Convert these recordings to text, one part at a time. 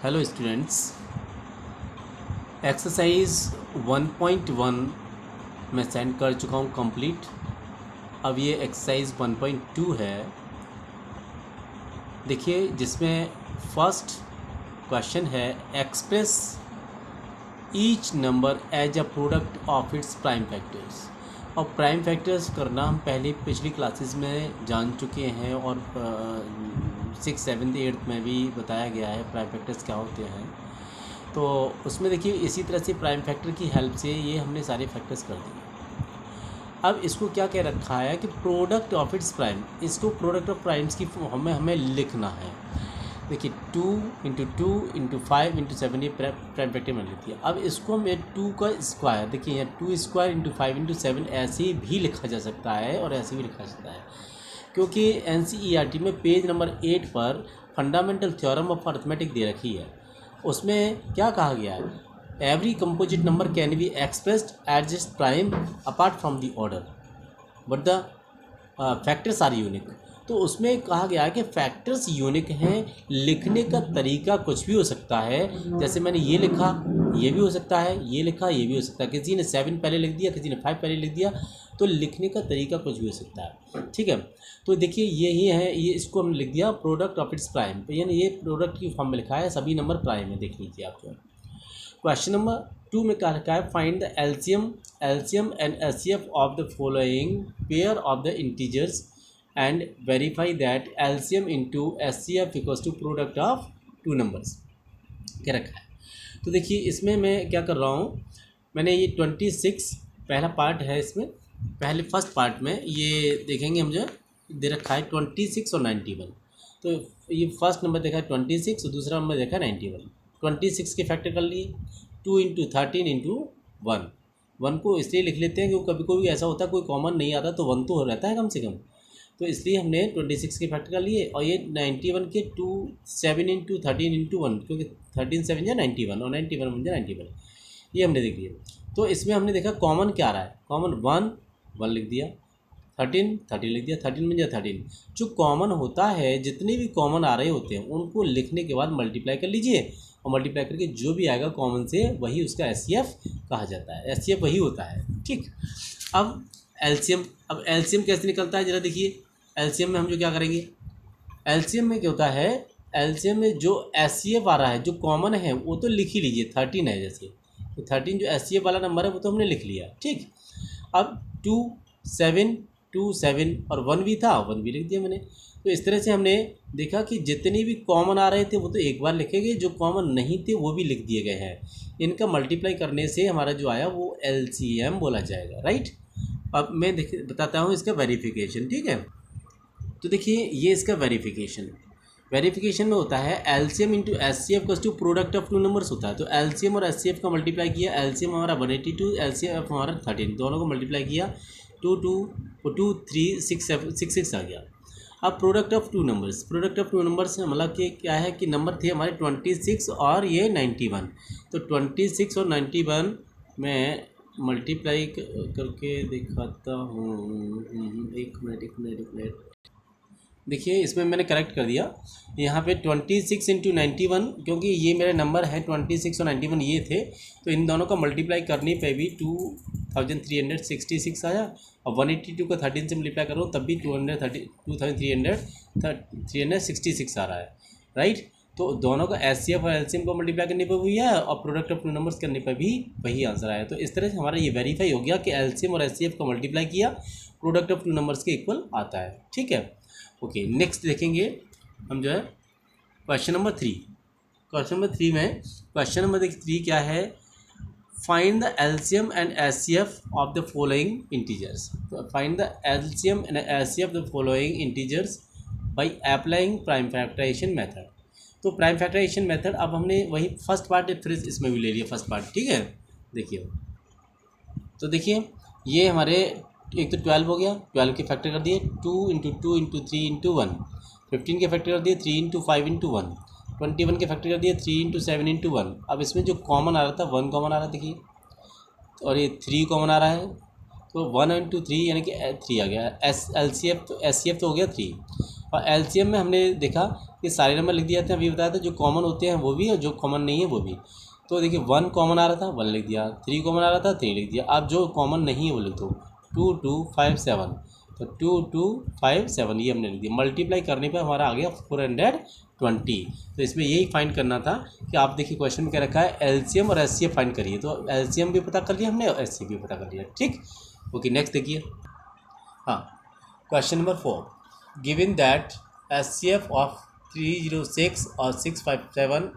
Hello students, exercise 1.1 मैं send कर चुका हूँ कंप्लीट। अब ये एक्सरसाइज 1.2 है। देखिए, जिसमें फर्स्ट क्वेश्चन है express each number as a product of its prime factors. और प्राइम फैक्टर्स करना हम पहले पिछली क्लासेस में जान चुके हैं और 6th 7th 8th में भी बताया गया है प्राइम फैक्टर्स क्या होते हैं। तो उसमें देखिए, इसी तरह से प्राइम फैक्टर की हेल्प से ये हमने सारे फैक्टर्स कर दिए। अब इसको क्या कह रखा है कि प्रोडक्ट ऑफ इट्स प्राइम, इसको प्रोडक्ट ऑफ प्राइम्स की फॉर्म में हमें लिखना है। देखिए 2 × 2 × 5 × 7 ये प्राइम फैक्टर में लिख दिया। अब इसको मैं 2 का स्क्वायर, देखिए यहाँ 2² × 5 × 7 ऐसे भी लिखा जा सकता है और ऐसे भी लिखा जा सकता है, क्योंकि NCERT में पेज नंबर 8 पर फंडामेंटल थ्योरम ऑफ अर्थमेटिक दे रखी है। उसमें क्या कहा गया है, every composite number can be expressed as its prime apart from the order but the factors are unique. तो उसमें कहा गया है कि फैक्टर्स यूनिक हैं, लिखने का तरीका कुछ भी हो सकता है। जैसे मैंने ये लिखा, ये भी हो सकता है, ये लिखा, ये भी हो सकता है। किसी ने 7 पहले लिख दिया, किसी ने 5 पहले लिख दिया, तो लिखने का तरीका कुछ भी हो सकता है। ठीक है, तो देखिए यही है, ये इसको हमने लिख दिया प्रोडक्ट ऑफ इट्स प्राइम, यानी ये प्रोडक्ट की फॉर्म में लिखा है, सभी नंबर प्राइम है। देख लीजिए आप जो क्वेश्चन नंबर 2 में क्या लिखा है, find the LCM and HCF of the following pair of the integers and verify that LCM into HCF equals to product of two numbers क्या रखा है। तो देखिए इसमें मैं क्या कर रहा हूँ, मैंने ये 26 पहला पार्ट है, इसमें पहले फर्स्ट पार्ट में ये देखेंगे हम जो दे रखा है 26 और 91। तो ये फर्स्ट नंबर देखा है 26 और दूसरा नंबर देखा है 91। 26 के फैक्टर कर लिए, 2 × 13 × 1। 1 को इसलिए लिख लेते हैं क्योंकि कभी कभी ऐसा होता है कोई कॉमन नहीं आता तो 1 तो रहता है कम से कम, तो इसलिए हमने 26 के फैक्टर कर लिए। और ये 91 के 7 × 13 × 1, क्योंकि 13 7 या 91 और 91 बन जाए 91, ये हमने देख लिया। तो इसमें हमने देखा कॉमन क्या आ रहा है, कॉमन 1 लिख दिया, 13 लिख दिया, 13 बन जाए 13। जो कॉमन होता है, जितने भी कॉमन आ रहे होते हैं उनको लिखने के बाद मल्टीप्लाई कर लीजिए, और मल्टीप्लाई करके जो भी आएगा कॉमन से वही उसका एचसीएफ कहा जाता है। एचसीएफ वही होता है। ठीक, अब एलसीएम कैसे निकलता है, जरा देखिए। एलसीएम में हम जो क्या करेंगे, एलसीएम में क्या होता है, एलसीएम में जो एचसीएफ आ रहा है जो कॉमन है वो तो लिख ही लीजिए, 13 है जैसे, तो 13 जो एचसीएफ वाला नंबर है वो तो हमने लिख लिया। ठीक, अब 2 7 2 7 और 1 भी था, 1 भी लिख दिया मैंने। तो इस तरह से हमने देखा कि जितने भी कॉमन आ रहे थे वो तो एक बार लिखेंगे, जो कॉमन नहीं थे वो भी लिख दिए गए हैं। इनका मल्टीप्लाई करने से हमारा जो आया वो एलसीएम बोला जाएगा, राइट। अब मैं बताता हूँ इसका वेरिफिकेशन। ठीक है, तो देखिए ये इसका वेरिफिकेशन में होता है LCM into HCF equals to product of two numbers होता है। तो एलसीएम और एचसीएफ का मल्टीप्लाई किया, एलसीएम हमारा 182, एचसीएफ हमारा 13, दोनों को मल्टीप्लाई किया, 2 2 3 6 6 आ गया। अब प्रोडक्ट ऑफ टू नंबर्स से मतलब कि क्या है कि नंबर थे हमारे 26 और ये 91। तो 26 और 91 में मल्टीप्लाई करके दिखाता हूँ। एक मिनट देखिए, इसमें मैंने करेक्ट कर दिया। यहाँ पे 26 × 91, क्योंकि ये मेरे नंबर है 26 और 91 ये थे, तो इन दोनों का मल्टीप्लाई करने पे भी 2366 आया। और 182 को 13 से मल्टीप्लाई करो तब भी 2366 आ रहा है, राइट। तो दोनों का एचसीएफ और एलसीएम को मल्टीप्लाई करने पर भी है और प्रोडक्ट ऑफ टू नंबर्स करने पर भी वही आंसर आया। तो इस तरह से हमारा ये वेरीफाई हो गया कि एलसीएम और एचसीएफ को मल्टीप्लाई किया, प्रोडक्ट ऑफ टू नंबर्स के इक्वल आता है। ठीक है, ओके, नेक्स्ट देखेंगे हम जो है क्वेश्चन नंबर 3। क्वेश्चन नंबर 3 में क्वेश्चन नंबर 3 क्या है, find the LCM and HCF of the following integers. तो find the LCM and HCF of the following integers by applying prime factorization method. तो prime factorization method अब हमने वही first part फिर इसमें भी ले लिया, फर्स्ट पार्ट। ठीक है, देखिए, तो देखिए ये हमारे एक तो 12 हो गया, 12 के फैक्टर कर दिए, 2 × 2 × 3 × 1। 15 के फैक्टर कर दिए 3 × 5 × 1। 21 के फैक्टर कर दिए 3 × 7 × 1। अब इसमें जो कॉमन आ रहा था 1 कॉमन आ रहा है, देखिए, और ये 3 कॉमन आ रहा है, तो 1 × 3 यानी कि 3 आ गया। एलसीएफ तो हो गया 3। और एलसीएम में हमने देखा कि सारे नंबर लिख दिए थे, अभी बताया था जो कॉमन होते हैं वो भी और जो कॉमन नहीं है वो भी। तो देखिए 1 कॉमन आ रहा था 1 लिख दिया, 3 कॉमन आ रहा था 3 लिख दिया। अब जो कॉमन नहीं है वो लिख दो 2 2 5 7, तो 2 2 5 7 ये हमने लिख दिया। मल्टीप्लाई करने पर हमारा आ गया 420। तो इसमें यही फाइंड करना था कि आप देखिए क्वेश्चन में क्या रखा है, एलसीएम और एचसीएफ फाइंड करिए। तो एलसीएम भी पता कर लिया हमने और एचसीएफ भी पता कर लिया। ठीक, ओके नेक्स्ट देखिए। हाँ, question number 4, given that HCF of 306 और 657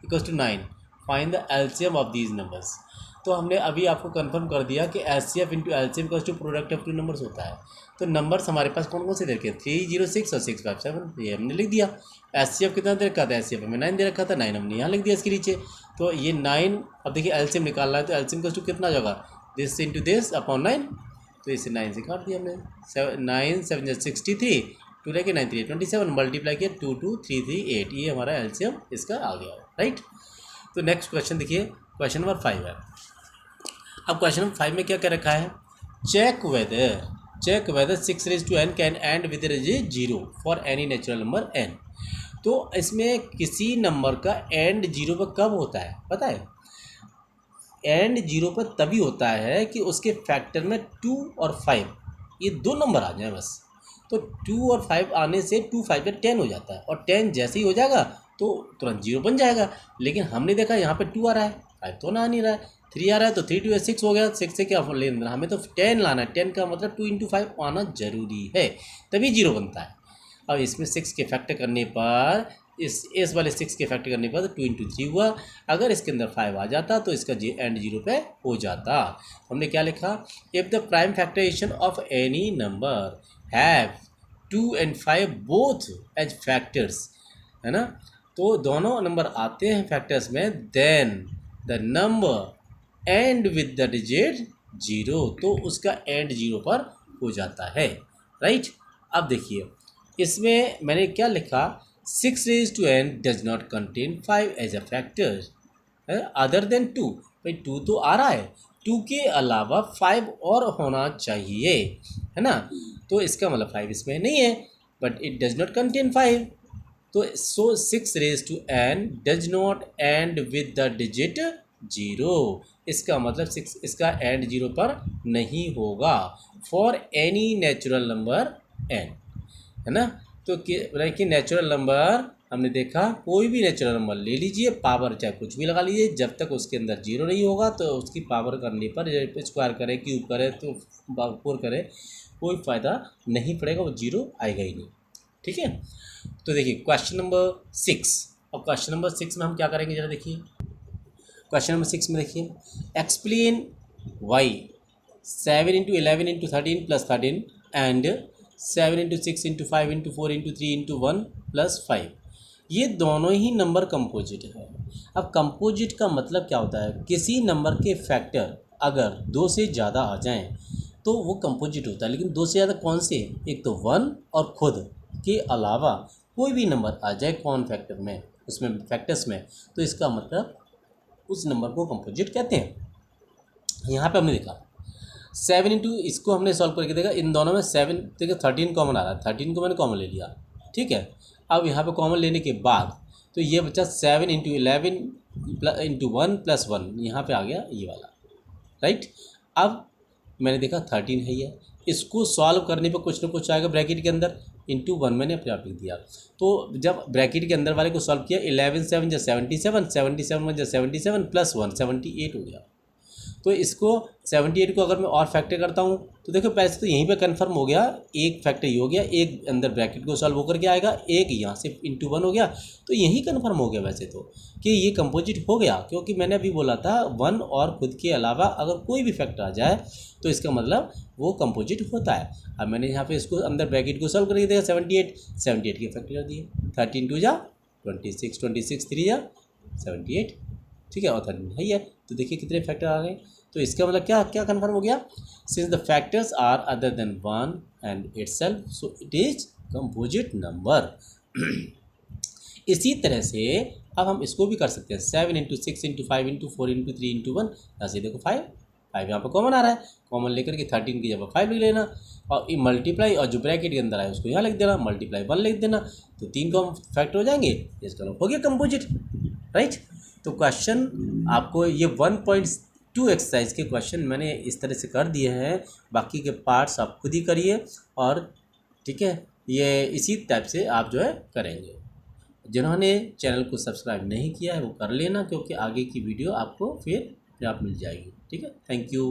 equals to 9, find the LCM of these numbers. तो हमने अभी आपको कंफर्म कर दिया कि HCF into LCM equals to product of two numbers होता है। तो नंबर्स हमारे पास कौन कौन से दे रखे हैं, 306 और 657, ये हमने लिख दिया। एचसीएफ कितना दे रखा था, एचसीएफ हमें 9 दे रखा था, 9 हमने यहाँ लिख दिया इसके नीचे। तो ये 9, अब देखिए एलसीएम निकालना है तो एलसीएम इक्वल्स टू कितना होगा, दिस इंटू दिस अपॉन 9, तो इसे 9 से काट दिया हमने। 9 7 63, 2 रह के 9 3 27, मल्टीप्लाई किया 2 2 3 3 8, ये हमारा एलसीएम इसका आ गया, राइट। तो नेक्स्ट क्वेश्चन देखिए, क्वेश्चन नंबर 5 है। अब क्वेश्चन नंबर 5 में क्या क्या रखा है, check whether 6 raised to n can end with digit 0 for any natural number n। तो इसमें किसी नंबर का एंड 0 पर कब होता है पता है, एंड 0 पर तभी होता है कि उसके फैक्टर में 2 और 5 ये दो नंबर आ जाए बस। तो 2 और 5 आने से 2 5 का 10 हो जाता है, और 10 जैसे ही हो जाएगा तो तुरंत 0 बन जाएगा। लेकिन हमने देखा यहाँ पे 2 आ रहा है, 5 तो ना नहीं रहा है, 3 आ रहा है, तो 3 2 6 हो गया, 6 से क्या लेना, हमें तो 10 लाना है। 10 का मतलब 2 इंटू 5 आना जरूरी है, तभी 0 बनता है। अब इसमें 6 के फैक्टर करने पर, इस वाले 6 के फैक्टर करने पर तो 2 इंटू 3 हुआ। अगर इसके अंदर 5 आ जाता तो इसका एंड 0 पे हो जाता। हमने क्या लिखा, if the prime factorization of any number have 2 and 5 both as factors, है ना, तो दोनों नंबर आते हैं फैक्टर्स में, then the number end with the digit 0, तो उसका एंड 0 पर हो जाता है, राइट। अब देखिए इसमें मैंने क्या लिखा, 6 raised to n does not contain 5 as a factor other than 2। भाई 2 तो आ रहा है, 2 के अलावा 5 और होना चाहिए, है ना। तो इसका मतलब 5 इसमें नहीं है, but it does not contain 5। तो सो 6 raised to n does not and with the digit 0, इसका मतलब 6 इसका एंड 0 पर नहीं होगा for any natural number n, है ना। तो कि नेचुरल नंबर हमने देखा, कोई भी नेचुरल नंबर ले लीजिए, पावर चाहे कुछ भी लगा लीजिए, जब तक उसके अंदर 0 नहीं होगा तो उसकी पावर करने पर स्क्वायर करे, क्यूब करे, तो 4 करे, कोई फ़ायदा नहीं पड़ेगा, वो 0 आएगा ही नहीं, ठीक है। तो देखिए क्वेश्चन नंबर 6, अब क्वेश्चन नंबर 6 में हम क्या करेंगे जरा देखिए। क्वेश्चन नंबर 6 में देखिए, explain why 7 into 11 into 13 plus 13 and 7 into 6 into 5 into 4 into 3 into 1 plus 5, ये दोनों ही नंबर कंपोजिट है। अब कंपोजिट का मतलब क्या होता है, किसी नंबर के फैक्टर अगर 2 से ज़्यादा आ जाएं तो वो कंपोजिट होता है। लेकिन 2 से ज़्यादा कौन से, एक तो 1 और खुद के अलावा कोई भी नंबर आ जाए कौन फैक्टर में, उसमें फैक्टर्स में, तो इसका मतलब उस नंबर को कंपोजिट कहते हैं। यहाँ पे हमने देखा 7 इंटू, इसको हमने सॉल्व करके देखा, इन दोनों में 7 देखिए 13 कॉमन आ रहा है, 13 को मैंने कॉमन ले लिया, ठीक है। अब यहाँ पे कॉमन लेने के बाद तो ये बचा 7 इंटू 11 इंटू 1 प्लस 1, यहाँ पे आ गया ये वाला, राइट। अब मैंने देखा 13 है ये, इसको सॉल्व करने पर कुछ ना कुछ आएगा ब्रैकेट के अंदर, इंटू 1 मैंने अपने आप लिख दिया। तो जब ब्रैकेट के अंदर वाले को सॉल्व किया, 11 7 जा 77, 77 1 जा 77 प्लस 1 78 हो गया। तो इसको 78 को अगर मैं और फैक्टर करता हूँ तो देखो पैसे तो यहीं पे कंफर्म हो गया, एक फैक्टर ये हो गया, एक अंदर ब्रैकेट को सॉल्व होकर के आएगा, एक यहाँ से इंटू 1 हो गया, तो यही कंफर्म हो गया वैसे तो कि ये कंपोजिट हो गया, क्योंकि मैंने अभी बोला था 1 और खुद के अलावा अगर कोई भी फैक्टर आ जाए तो इसका मतलब वो कंपोजिट होता है। अब मैंने यहाँ पे इसको अंदर ब्रैकेट को सॉल्व करके देखा, 78 के फैक्टर कर दिए, 13 2 जा 26, 26 3 जा 78, ठीक है, और 13 है। तो देखिए कितने फैक्टर आ गए, तो इसका मतलब क्या क्या कंफर्म हो गया, since the factors are other than 1 and itself so it is composite number. इसी तरह से अब हम इसको भी कर सकते हैं, 7 into 6 into 5 into 4 into 3 into 1, यहाँ से देखो 5 5 यहाँ पर कॉमन आ रहा है, कॉमन लेकर के 13 की जगह 5 लिख लेना और ये मल्टीप्लाई और जो ब्रैकेट के अंदर आए उसको यहाँ लिख देना, मल्टीप्लाई 1 लिख देना, तो 3 कॉमन फैक्टर हो जाएंगे, इसका मतलब हो गया कंपोजिट, राइट। तो क्वेश्चन आपको ये 1.2 एक्सरसाइज के क्वेश्चन मैंने इस तरह से कर दिए हैं, बाकी के पार्ट्स आप खुद ही करिए और ठीक है, ये इसी टाइप से आप जो है करेंगे। जिन्होंने चैनल को सब्सक्राइब नहीं किया है वो कर लेना, क्योंकि आगे की वीडियो आपको फिर आप मिल जाएगी। ठीक है, थैंक यू।